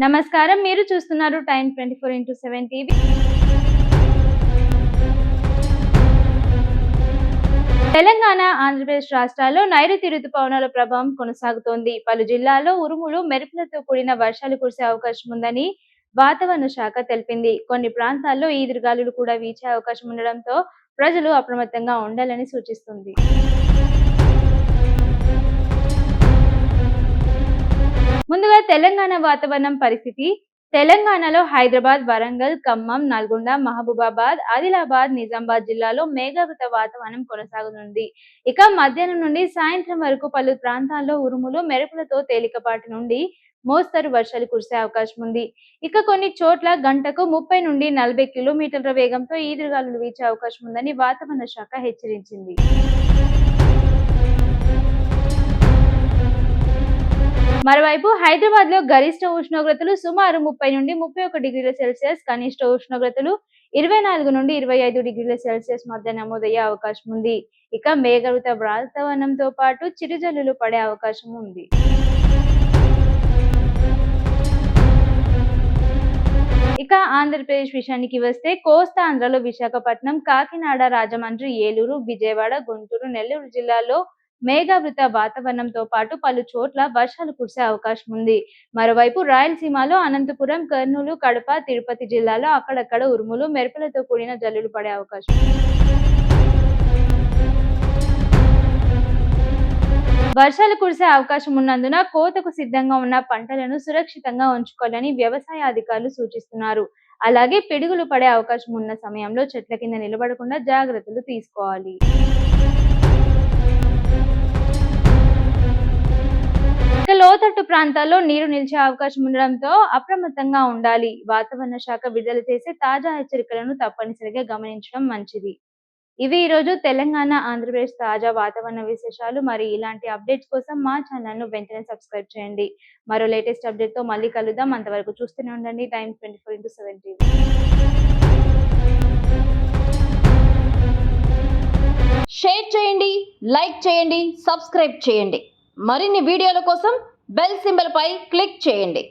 నమస్కారం, మీరు చూస్తున్నారు time 24x7 TV. Telangana, Andhra Pradesh రాష్ట్రాల్లో నైరుతి రుతుపవనాల ప్రభావం కొనసాగుతోంది. పలు జిల్లాల్లో ఉరుములు, మెరుపులతో కూడిన వర్షాలు కురిసే అవకాశం ఉందని వాతావరణ శాఖ తెలిపింది. కొన్ని ప్రాంతాల్లో ఈదురుగాలులు కూడా వీచే అవకాశం ఉండడంతో ప్రజలు అప్రమత్తంగా ఉండాలని సూచిస్తుంది. ముందుగా తెలంగాణ వాతావరణం పరిస్థితి. తెలంగాణలో హైదరాబాద్, వరంగల్, ఖమ్మం, నల్గొండ, మహబూబాబాద్, ఆదిలాబాద్, నిజామాబాద్ జిల్లాలో మేఘావృత వాతావరణం కొనసాగనుంది. ఇక మధ్యాహ్నం నుండి సాయంత్రం వరకు పలు ప్రాంతాల్లో ఉరుములు, మెరుపులతో తేలికపాటి నుండి మోస్తరు వర్షాలు కురిసే అవకాశం ఉంది. ఇక కొన్ని చోట్ల గంటకు 30 నుండి 40 కిలోమీటర్ల వేగంతో ఈదురుగాలులు వీచే అవకాశం ఉందని వాతావరణ శాఖ హెచ్చరించింది. మరోవైపు హైదరాబాద్ లో గరిష్ట ఉష్ణోగ్రతలు సుమారు 30 నుండి 31 డిగ్రీల సెల్సియస్, కనిష్ట ఉష్ణోగ్రతలు 24 నుండి 25 డిగ్రీల సెల్సియస్ మధ్య నమోదయ్యే అవకాశం ఉంది. ఇక మేఘావృత వాతావరణంతో పాటు చిరుజల్లులు పడే అవకాశం ఉంది. ఇక ఆంధ్రప్రదేశ్ విషయానికి వస్తే కోస్తా ఆంధ్రలో విశాఖపట్నం, కాకినాడ, రాజమండ్రి, ఏలూరు, విజయవాడ, గుంటూరు, నెల్లూరు జిల్లాల్లో మేఘావృత వాతావరణంతో పాటు పలు చోట్ల వర్షాలు కురిసే అవకాశం ఉంది. మరోవైపు రాయలసీమలో అనంతపురం, కర్నూలు, కడప, తిరుపతి జిల్లాలో అక్కడక్కడ ఉరుములు, మెరుపులతో కూడిన జల్లులు పడే అవకాశం. వర్షాలు కురిసే అవకాశం ఉన్నందున కోతకు సిద్ధంగా ఉన్న పంటలను సురక్షితంగా ఉంచుకోవాలని వ్యవసాయ అధికారులు సూచిస్తున్నారు. అలాగే పిడుగులు పడే అవకాశం ఉన్న సమయంలో చెట్ల కింద నిలబడకుండా జాగ్రత్తలు తీసుకోవాలి. ఇక లోతట్టు ప్రాంతాల్లో నీరు నిలిచే అవకాశం ఉండడంతో అప్రమత్తంగా ఉండాలి. వాతావరణ శాఖ విడుదల చేసే తాజా హెచ్చరికలను తప్పనిసరిగా గమనించడం మంచిది. ఇవి ఈరోజు తెలంగాణ, ఆంధ్రప్రదేశ్ తాజా వాతావరణ విశేషాలు. మరి ఇలాంటి అప్డేట్స్ కోసం మా ఛానల్ ను వెంటనే సబ్స్క్రైబ్ చేయండి. మరో లేటెస్ట్ అప్డేట్ తో మళ్ళీ కలుద్దాం. అంతవరకు చూస్తూనే ఉండండి టైమ్ 24x7 టీవీ. షేర్ చేయండి, లైక్ చేయండి, సబ్స్క్రైబ్ చేయండి. మరిన్ని వీడియోల కోసం బెల్ సింబల్ పై క్లిక్ చేయండి.